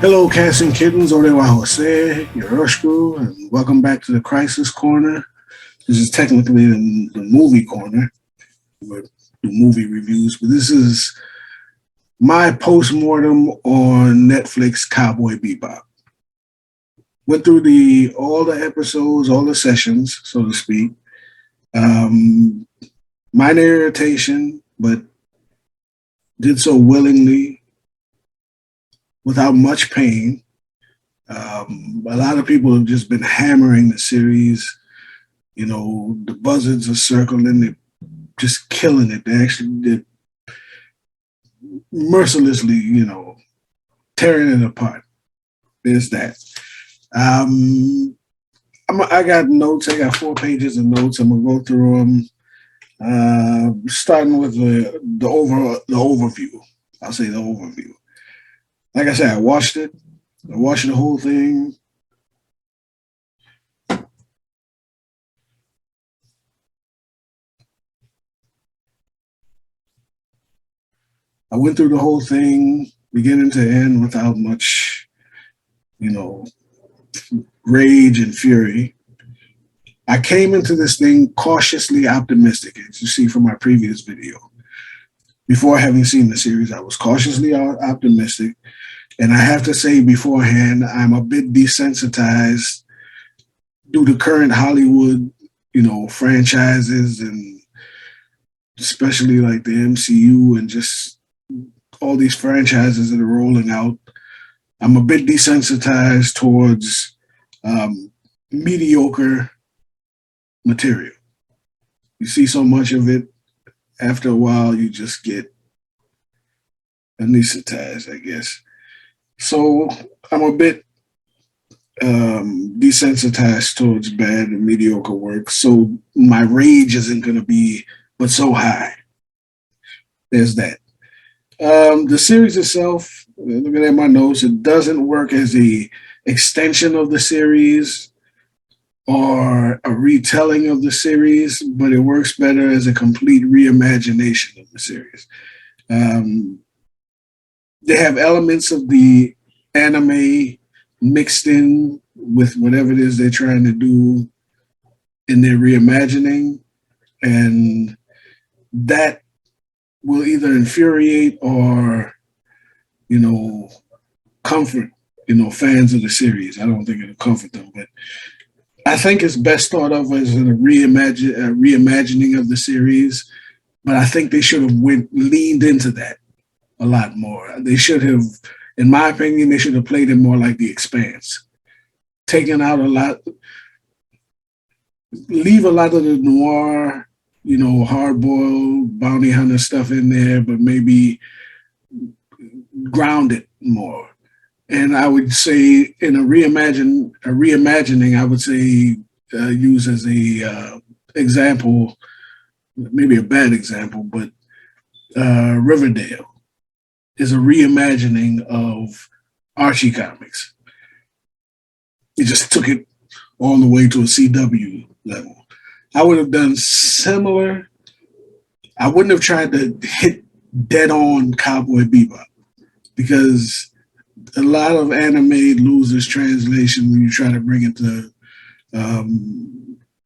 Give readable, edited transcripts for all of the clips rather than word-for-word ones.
Hello, cats and kittens. Orewa Jose, Yoroshiku, and welcome back to the Crisis Corner. This is technically the movie corner with the movie reviews, but this is my postmortem on Netflix Cowboy Bebop. Went through the all the episodes, all the sessions, so to speak. Um, Minor irritation, but did so willingly, without much pain. A lot of people have just been hammering the series. You know, the buzzards are circling it, just killing it. They actually did mercilessly, tearing it apart. There's that. Um, I got notes. I got 4 pages of notes. I'm gonna go through them. Starting with the overview. I'll say the overview. Like I said, I watched it. I watched the whole thing. I went through the whole thing, beginning to end, without much, you know, rage and fury. I came into this thing cautiously optimistic, as you see from my previous video. Before having seen the series, I was cautiously optimistic. And I have to say beforehand, I'm a bit desensitized due to current Hollywood, franchises, and especially like the MCU and just all these franchises that are rolling out. I'm a bit desensitized towards mediocre material. You see so much of it, after a while, you just get anesthetized, I guess. So I'm a bit desensitized towards bad and mediocre work. So my rage isn't going to be but so high. There's that. The series itself, looking at my notes, it doesn't work as a extension of the series or a retelling of the series, but it works better as a complete reimagination of the series. Um, they have elements of the anime mixed in with whatever it is they're trying to do in their reimagining, and that will either infuriate or, comfort, fans of the series. I don't think it'll comfort them, but I think it's best thought of as a reimagining of the series. But I think they should have leaned into that a lot more. They should have, in my opinion, they should have played it more like The Expanse, taken out a lot, leave a lot of the noir, hard-boiled bounty hunter stuff in there, but maybe ground it more. And I would say in a reimagining, I would say use as a example, maybe a bad example, but Riverdale is a reimagining of Archie comics. It just took it all the way to a CW level. I would have done similar. I wouldn't have tried to hit dead on Cowboy Bebop because a lot of anime loses translation when you try to bring it to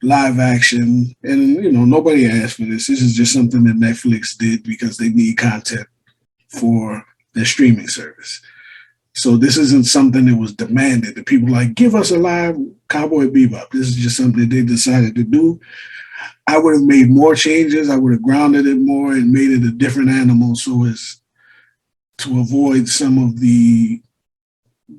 live action. And, nobody asked for this. This is just something that Netflix did because they need content for their streaming service. So this isn't something that was demanded. The people like, give us a live Cowboy Bebop. This is just something they decided to do. I would have made more changes. I would have grounded it more and made it a different animal so as to avoid some of the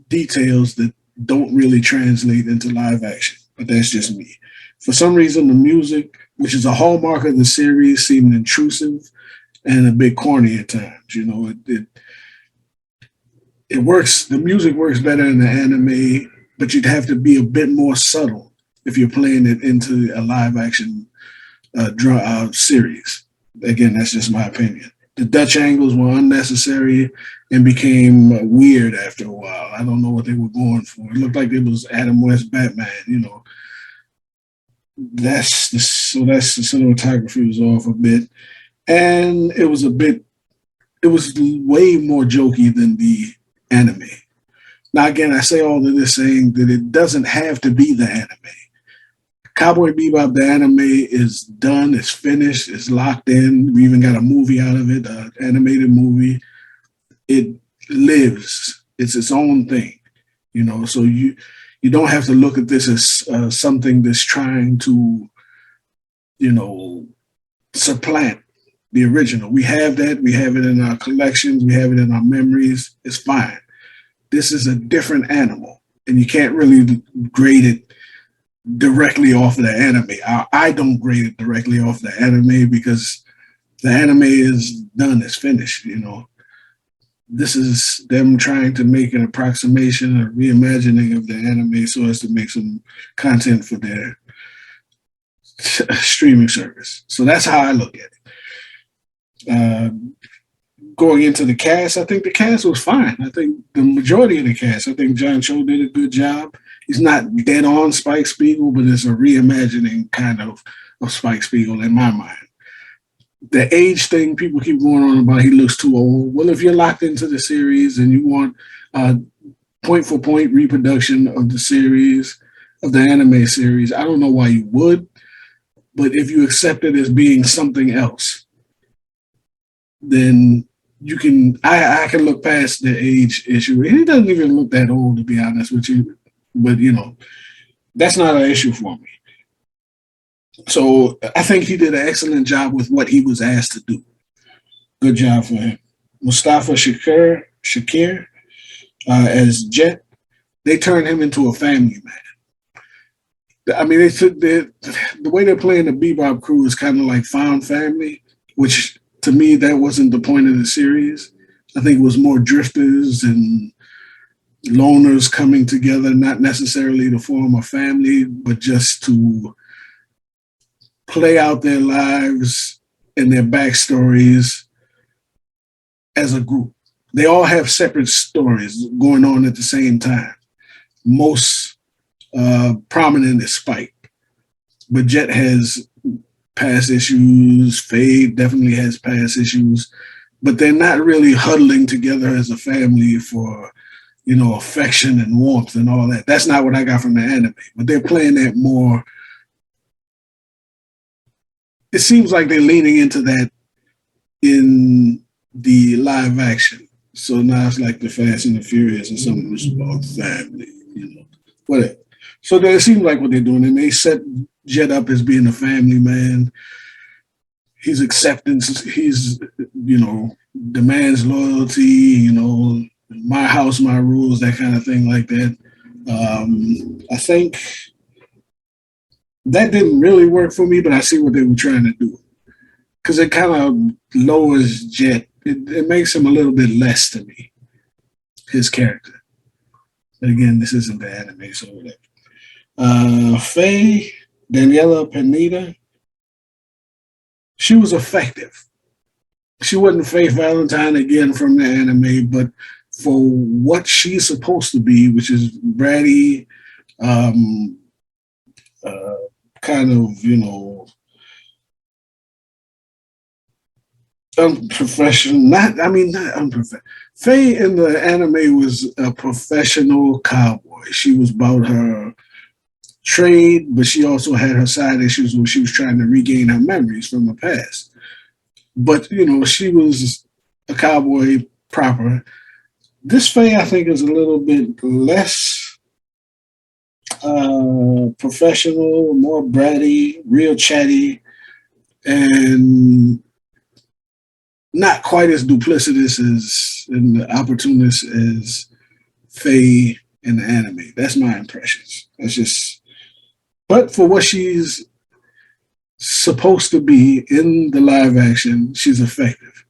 details that don't really translate into live action. But that's just me. For some reason, the music, which is a hallmark of the series, seemed intrusive and a bit corny at times. It works. The music works better in the anime, but you'd have to be a bit more subtle if you're playing it into a live action series. Again, that's just my opinion. The Dutch angles were unnecessary and became weird after a while. I don't know what they were going for. It looked like it was Adam West Batman. So the cinematography was off a bit, and it was way more jokey than the anime. Now, again, I say all of this saying that it doesn't have to be the anime. Cowboy Bebop, the anime, is done, it's finished, it's locked in. We even got a movie out of it, an animated movie. It lives. It's its own thing, So you don't have to look at this as something that's trying to, supplant the original. We have that. We have it in our collections. We have it in our memories. It's fine. This is a different animal, and you can't really grade it directly off of the anime. I don't grade it directly off the anime because the anime is done, it's finished, This is them trying to make an approximation, a reimagining of the anime so as to make some content for their streaming service. So that's how I look at it. Going into the cast, I think the cast was fine. I think the majority of the cast, I think John Cho did a good job. He's not dead on Spike Spiegel, but it's a reimagining kind of Spike Spiegel in my mind. The age thing, people keep going on about he looks too old. Well, if you're locked into the series and you want point for point reproduction of the series, of the anime series, I don't know why you would, but if you accept it as being something else, then you can, I can look past the age issue. He doesn't even look that old, to be honest with you, but that's not an issue for me. So I think he did an excellent job with what he was asked to do. Good job for him. Mustafa Shakir as Jet, they turned him into a family man. I mean, the way they're playing the Bebop crew is kind of like found family, which to me, that wasn't the point of the series. I think it was more drifters and loners coming together, not necessarily to form a family, but just to play out their lives and their backstories as a group. They all have separate stories going on at the same time. Most prominent is Spike, but Jet has past issues. Fade definitely has past issues, but they're not really huddling together as a family for, affection and warmth and all that. That's not what I got from the anime, but they're playing that more. It seems like they're leaning into that in the live action. So now it's like the Fast and the Furious and something that's about family, whatever. So it seems like what they're doing, and they set Jet up as being a family man. He's acceptance. He's, demands loyalty. My house, my rules, that kind of thing, like that. I think that didn't really work for me, but I see what they were trying to do because it kind of lowers Jet. It makes him a little bit less to me, his character. But again, this isn't the anime, so whatever. Faye, Daniela Pineda, she was effective. She wasn't Faye Valentine again from the anime, but for what she's supposed to be, which is bratty, kind of, unprofessional. Not unprofessional. Faye in the anime was a professional cowboy. She was about her trade, but she also had her side issues where she was trying to regain her memories from the past. But, she was a cowboy proper. This Faye, I think, is a little bit less professional, more bratty, real chatty, and not quite as duplicitous as and opportunist as Faye in the anime. That's my impressions. That's just, but for what she's supposed to be in the live action, she's effective.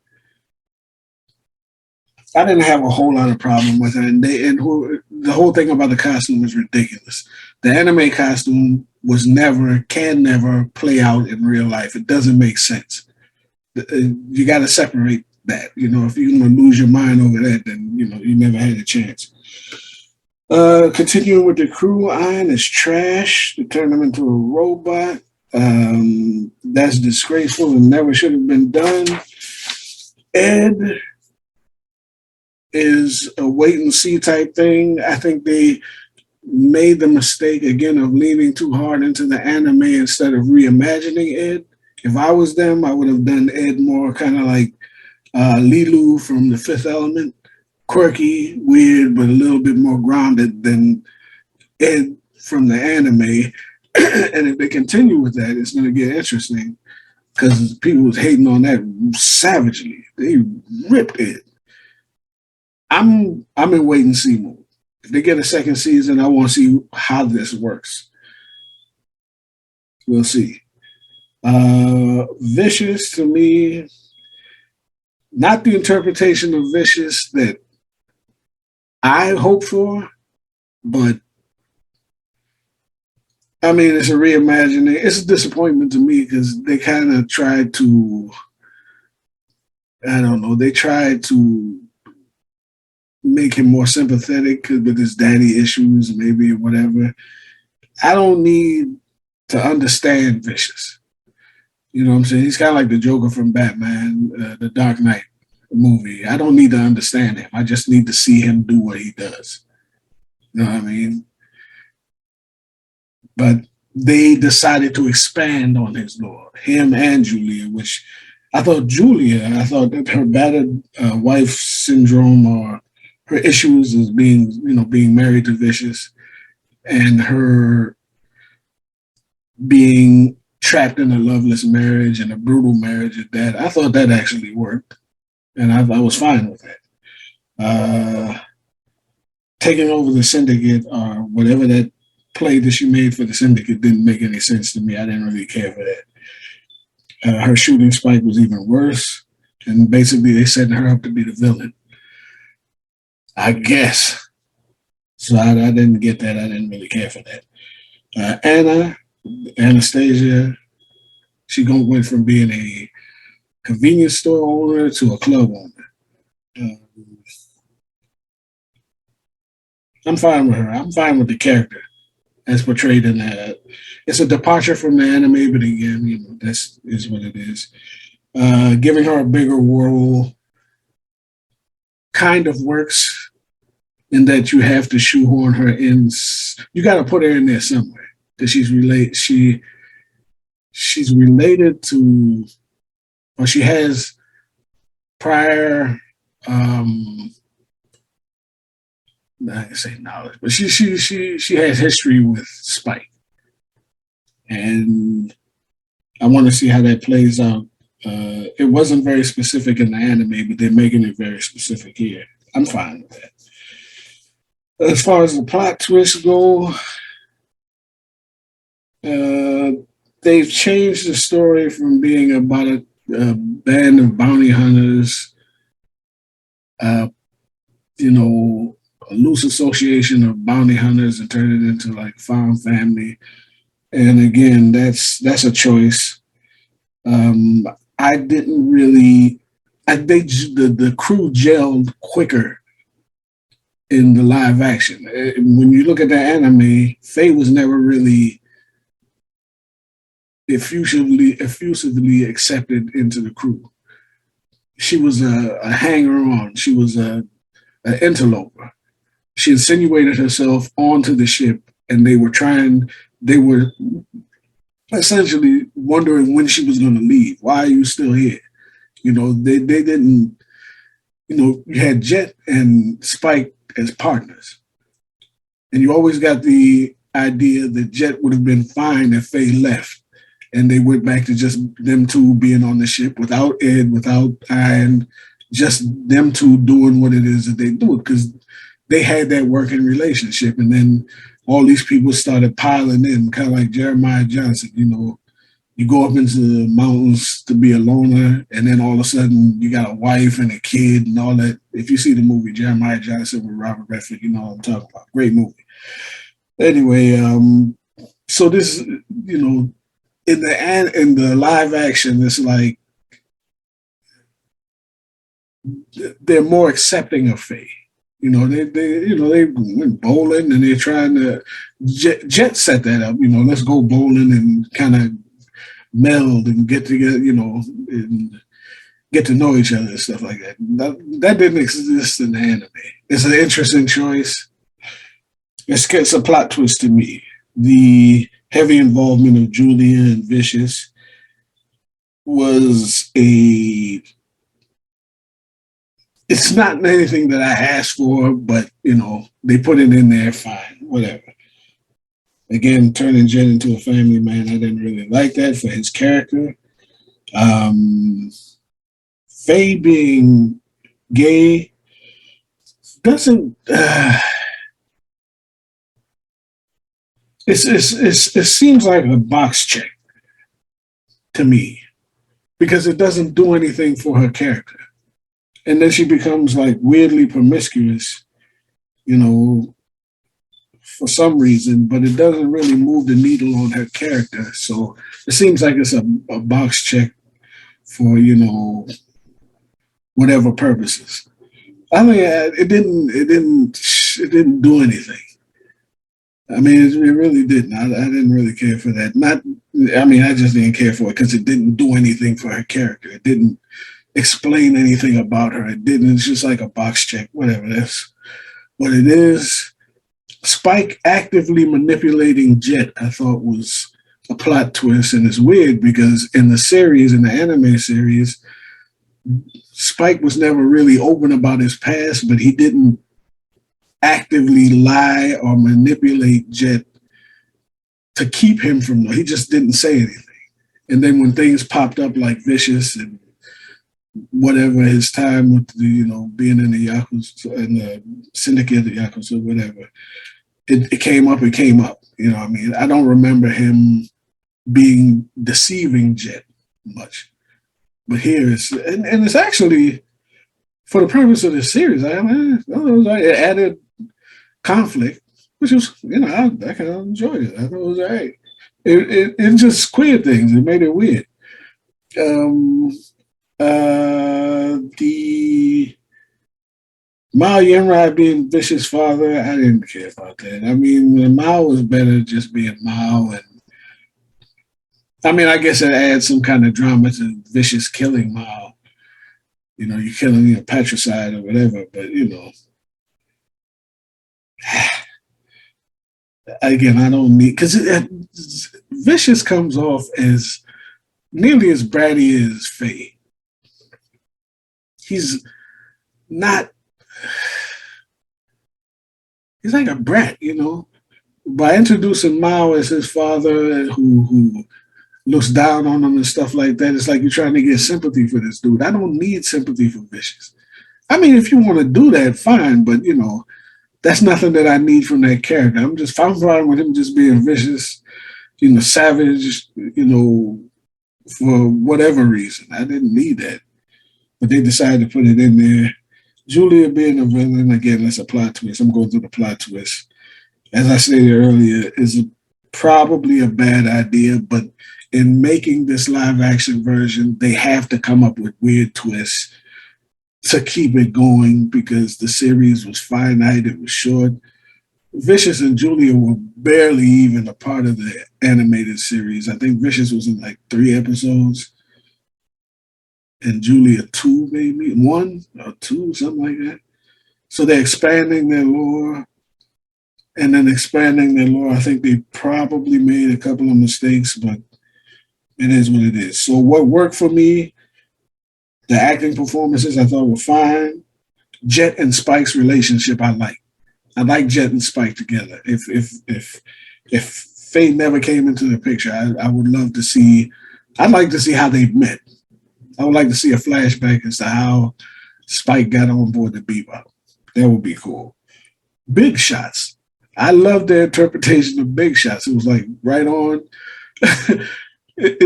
I didn't have a whole lot of problem with her, and the whole thing about the costume was ridiculous. The anime costume can never play out in real life. It doesn't make sense. You got to separate that. If you're going to lose your mind over that, then you never had a chance. Continuing with the crew, Iron is trash. They turn him into a robot. That's disgraceful and never should have been done. Ed, is a wait and see type thing. I think they made the mistake again of leaning too hard into the anime instead of reimagining Ed. If I was them, I would have done Ed more kind of like Lilu from The Fifth Element, quirky, weird, but a little bit more grounded than Ed from the anime. And if they continue with that, it's going to get interesting because people was hating on that savagely. They ripped it. I'm in wait and see mode. If they get a second season, I want to see how this works. We'll see. Vicious to me, not the interpretation of Vicious that I hope for, but I mean, it's a reimagining. It's a disappointment to me because they kind of tried to, I don't know, they tried to make him more sympathetic with his daddy issues, maybe, or whatever. I don't need to understand Vicious. You know what I'm saying? He's kind of like the Joker from Batman, the Dark Knight movie. I don't need to understand him. I just need to see him do what he does. You know what I mean? But they decided to expand on his lore, him and Julia, which I thought that her battered wife syndrome or her issues as being married to Vicious and her being trapped in a loveless marriage and a brutal marriage at that. I thought that actually worked, and I was fine with that. Taking over the syndicate or whatever that play that she made for the syndicate didn't make any sense to me. I didn't really care for that. Her shooting Spike was even worse, and basically they setting her up to be the villain, I guess. So I didn't get that. I didn't really care for that. Anastasia, she went from being a convenience store owner to a club owner. I'm fine with her. I'm fine with the character as portrayed in that. It's a departure from the anime, but again, that's is what it is. Giving her a bigger role kind of works in that you have to shoehorn her in. You got to put her in there somewhere because she's related to, or she has prior. I can say knowledge, but she has history with Spike, and I want to see how that plays out. It wasn't very specific in the anime, but they're making it very specific here. I'm fine with that. As far as the plot twists go, they've changed the story from being about a band of bounty hunters, a loose association of bounty hunters, and turn it into like found family. And again, that's a choice. I didn't really. The crew gelled quicker in the live action. When you look at the anime, Faye was never really effusively accepted into the crew. She was a hanger-on. She was an interloper. She insinuated herself onto the ship, and they were essentially wondering when she was going to leave. Why are you still here? They didn't, you had Jet and Spike as partners. And you always got the idea that Jet would have been fine if Faye left and they went back to just them two being on the ship without Ed, without Ian, just them two doing what it is that they do, because they had that working relationship. And then all these people started piling in, kind of like Jeremiah Johnson. You go up into the mountains to be a loner, and then all of a sudden you got a wife and a kid and all that. If you see the movie Jeremiah Johnson with Robert Redford, you know what I'm talking about. Great movie. Anyway, so this, in the live action, it's like they're more accepting of Faye. They went bowling and they're trying to Jet set that up. Let's go bowling and kind of meld and get together. And get to know each other and stuff like that. That didn't exist in the anime. It's an interesting choice. It's a plot twist to me. The heavy involvement of Julian Vicious was a. It's not anything that I asked for, but they put it in there. Fine, whatever. Again, turning Jet into a family man, I didn't really like that for his character. Um, Faye being gay doesn't. It seems like a box check to me because it doesn't do anything for her character, and then she becomes like weirdly promiscuous, you know, for some reason, but it doesn't really move the needle on her character. So it seems like it's a box check for whatever purposes. I mean, it didn't do anything. I mean, it really didn't. I didn't really care for that. Not, I mean, I just didn't care for it because it didn't do anything for her character. It didn't explain anything about her. It didn't. It's just like a box check, whatever. That's what it is. Spike actively manipulating Jet, I thought was a plot twist, and it's weird because in the anime series, Spike was never really open about his past, but he didn't actively lie or manipulate Jet to keep him from. He just didn't say anything. And then when things popped up like Vicious and whatever his time with being in the Yakuza and the syndicate of the Yakuza, whatever, it came up. It came up. I mean, I don't remember him being deceiving Jet much, but here and it's actually for the purpose of the series. It added conflict, which was I kind of enjoyed it. I thought it was all right. It just queer things. It made it weird. The Mao Yenrai being Vicious' father, I didn't care about that. I mean, Mao was better just being Mao, and I mean, I guess it adds some kind of drama to Vicious killing Mao. You're killing patricide or whatever, but again, I don't need because Vicious comes off as nearly as bratty as Faye. He's not. He's like a brat, By introducing Mao as his father, who looks down on him and stuff like that, it's like you're trying to get sympathy for this dude. I don't need sympathy for Vicious. I mean, if you want to do that, fine, but that's nothing that I need from that character. I'm fine with him just being vicious, savage, for whatever reason. I didn't need that. But they decided to put it in there. Julia being a villain, again, that's a plot twist. I'm going through the plot twist. As I stated earlier, is probably a bad idea, but in making this live action version, they have to come up with weird twists to keep it going because the series was finite, it was short. Vicious and Julia were barely even a part of the animated series. I think Vicious was in like 3 episodes and Julia 2, maybe 1 or 2, something like that. So they're expanding their lore and then expanding their lore. I think they probably made a couple of mistakes, but it is what it is. So what worked for me, the acting performances I thought were fine. Jet and Spike's relationship I like. I like Jet and Spike together. If Faye never came into the picture, I would love to see. I'd like to see how they met. I would like to see a flashback as to how Spike got on board the Bebop. That would be cool. Big Shots. I love their interpretation of Big Shots. It was like right on. It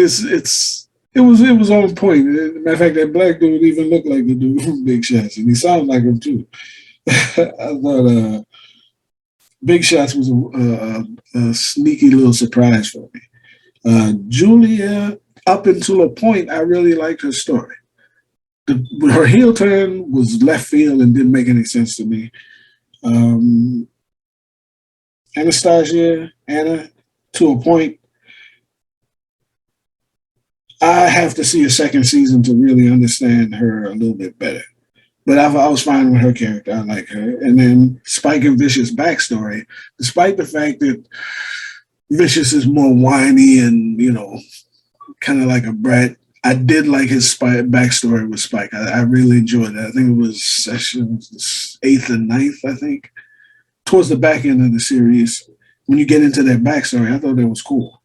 was on point. Matter of fact, that black dude even looked like the dude from Big Shots, and he sounded like him too. I thought Big Shots was a sneaky little surprise for me. Julia, up until a point, I really liked her story. Her heel turn was left field and didn't make any sense to me. Anastasia, Anna, to a point, I have to see a second season to really understand her a little bit better. But I was fine with her character. I like her. And then Spike and Vicious backstory, despite the fact that Vicious is more whiny and, kind of like a brat. I did like his backstory with Spike. I really enjoyed that. I think it was sessions eighth and ninth, I think. Towards the back end of the series, when you get into that backstory, I thought that was cool.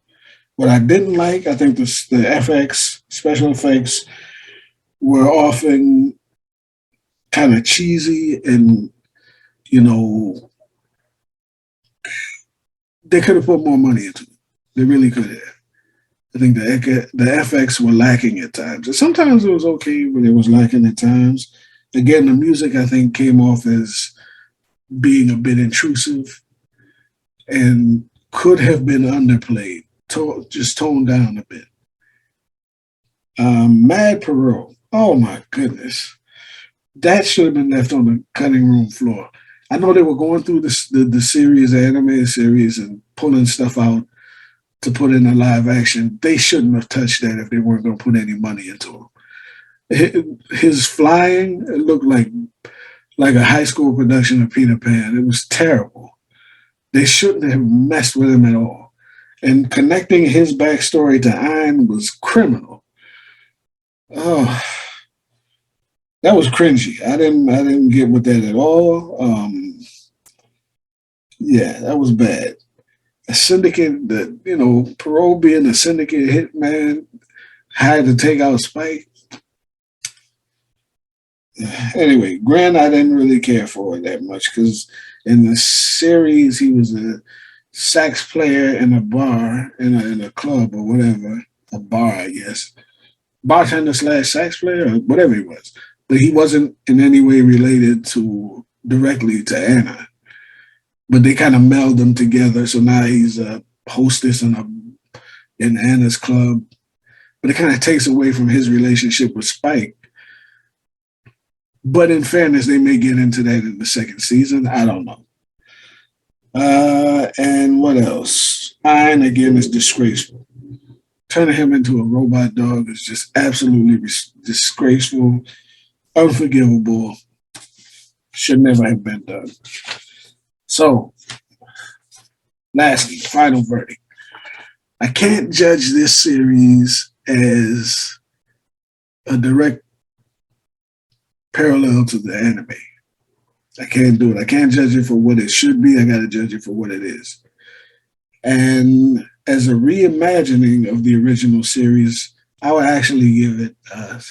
What I didn't like, I think the FX special effects were often kind of cheesy and, you know, they could have put more money into it. They really could have. I think the FX were lacking at times. And sometimes it was okay, but it was lacking at times. Again, the music I think came off as being a bit intrusive and could have been underplayed, just toned down a bit. Mad Parole. Oh my goodness, that should have been left on the cutting room floor. I know they were going through the series, the animated series, and pulling stuff out to put in a live action. They shouldn't have touched that if they weren't going to put any money into him. His flying looked like a high school production of Peter Pan. It was terrible. They shouldn't have messed with him at all. And connecting his backstory to Ein was criminal. Oh, that was cringy. I didn't get with that at all. Yeah, that was bad. A syndicate that, Parole being a syndicate hitman, had to take out Spike. Anyway, Grant, I didn't really care for it that much because in the series he was a sax player in a bar, in a club or whatever, a bar, I guess, bartender slash sax player or whatever he was, but he wasn't in any way related to directly to Anna. But they kind of meld them together, so now he's a hostess in Anna's club. But it kind of takes away from his relationship with Spike. But in fairness, they may get into that in the second season. I don't know. And what else? Ein, again, is disgraceful. Turning him into a robot dog is just absolutely disgraceful, unforgivable, should never have been done. So, lastly, final verdict. I can't judge this series as a direct parallel to the anime. I can't do it. I can't judge it for what it should be. I got to judge it for what it is. And as a reimagining of the original series, I would actually give it a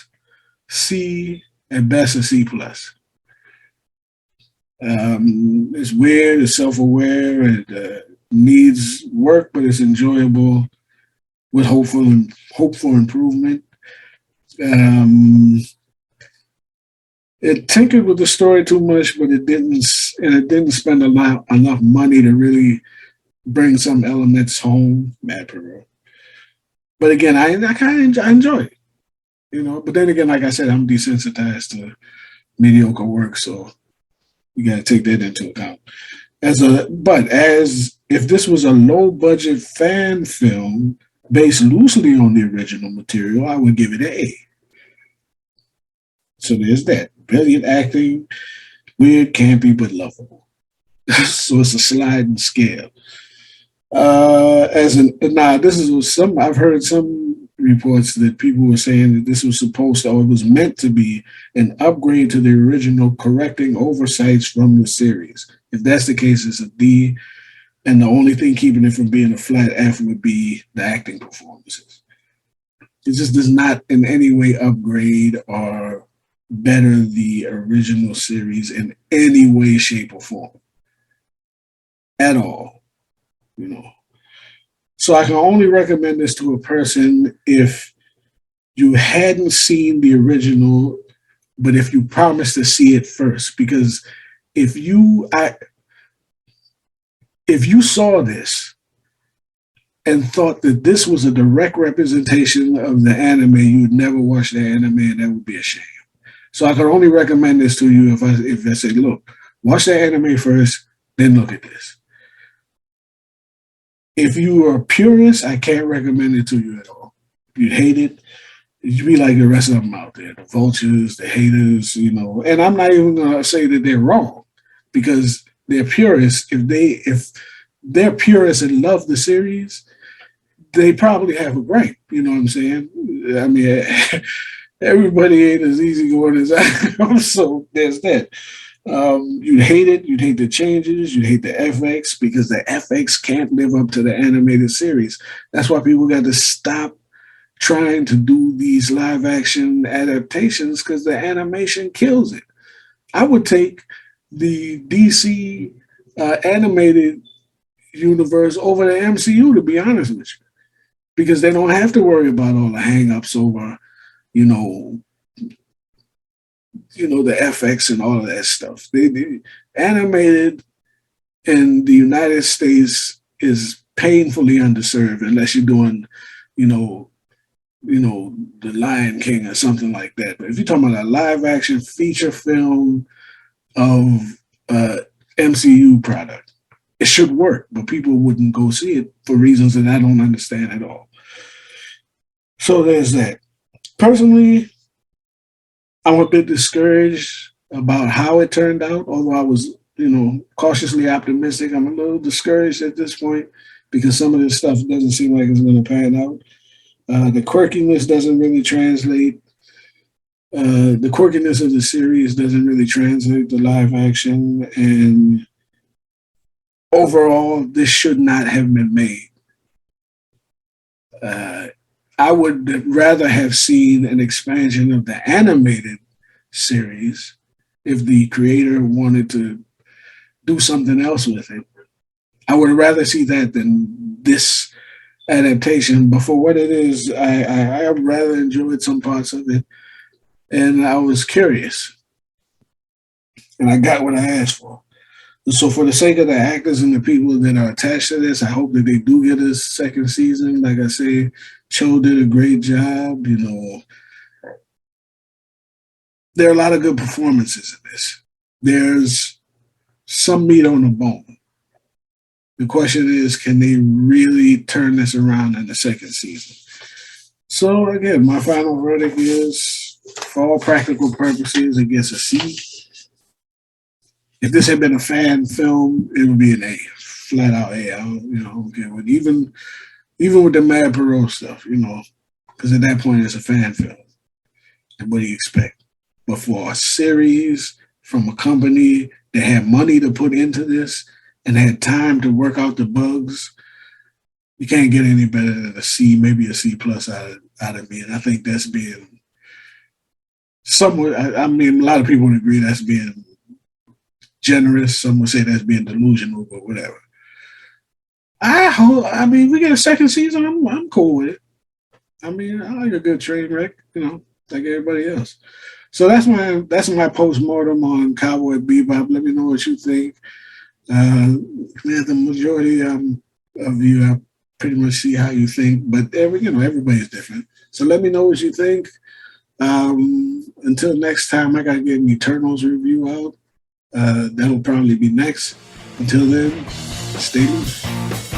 C, at best a C plus. It's weird, it's self-aware, it needs work, but it's enjoyable with hope for improvement. It tinkered with the story too much, but it didn't spend enough money to really bring some elements home. Mad Peru. But again, I kind of enjoy it, But then again, like I said, I'm desensitized to mediocre work, so you got to take that into account. As if this was a low budget fan film based loosely on the original material, I would give it an A. So there's that. Brilliant acting, weird, campy, but lovable. So it's a sliding scale. This is some. I've heard some reports that people were saying that this was supposed to, or it was meant to be, an upgrade to the original, correcting oversights from the series. If that's the case, it's a D, and the only thing keeping it from being a flat F would be the acting performances. It just does not in any way upgrade or better the original series in any way, shape, or form at all. So I can only recommend this to a person if you hadn't seen the original, but if you promise to see it first, because if you saw this and thought that this was a direct representation of the anime, you would never watch the anime, and that would be a shame. So I can only recommend this to you if I say, look, watch the anime first, then look at this. If you are a purist, I can't recommend it to you at all. you'd hate it. You'd be like the rest of them out there, the vultures, the haters, And I'm not even gonna say that they're wrong, because they're purists. If they're purists and love the series, they probably have a gripe. You know what I'm saying? I mean, everybody ain't as easygoing as I am, so there's that. You'd hate it. You'd hate the changes. You'd hate the FX, because the FX can't live up to the animated series. That's why people got to stop trying to do these live action adaptations, because the animation kills it. I would take the DC animated universe over the MCU, to be honest with you, because they don't have to worry about all the hangups over, you know, the FX and all of that stuff. They animated in the United States is painfully underserved unless you're doing, you know, the Lion King or something like that. But if you're talking about a live action feature film of MCU product, it should work, but people wouldn't go see it for reasons that I don't understand at all. So there's that. Personally, I'm a bit discouraged about how it turned out, although I was, cautiously optimistic. I'm a little discouraged at this point because some of this stuff doesn't seem like it's going to pan out. The quirkiness doesn't really translate. The quirkiness of the series doesn't really translate to live action. And overall, this should not have been made. I would rather have seen an expansion of the animated series if the creator wanted to do something else with it. I would rather see that than this adaptation. But for what it is, I rather enjoyed some parts of it, and I was curious, and I got what I asked for. So for the sake of the actors and the people that are attached to this, I hope that they do get a second season. Like I say, Cho did a great job. There are a lot of good performances in this. There's some meat on the bone. The question is, can they really turn this around in the second season? So again, my final verdict is, for all practical purposes, it gets a C. If this had been a fan film, it would be an A, flat out A. I don't care what, even with the Mad Perot stuff, because at that point it's a fan film. And what do you expect? But for a series from a company that had money to put into this and had time to work out the bugs, you can't get any better than a C, maybe a C plus out of me. And I think that's being somewhat, I mean, a lot of people would agree that's being generous. Some would say that's being delusional, but whatever. We get a second season. I'm cool with it. I mean, I like a good train wreck, like everybody else. So that's my postmortem on Cowboy Bebop. Let me know what you think. The majority of you, I pretty much see how you think, but everybody's different. So let me know what you think. Until next time, I gotta get an Eternals review out. That'll probably be next. Until then, stay loose.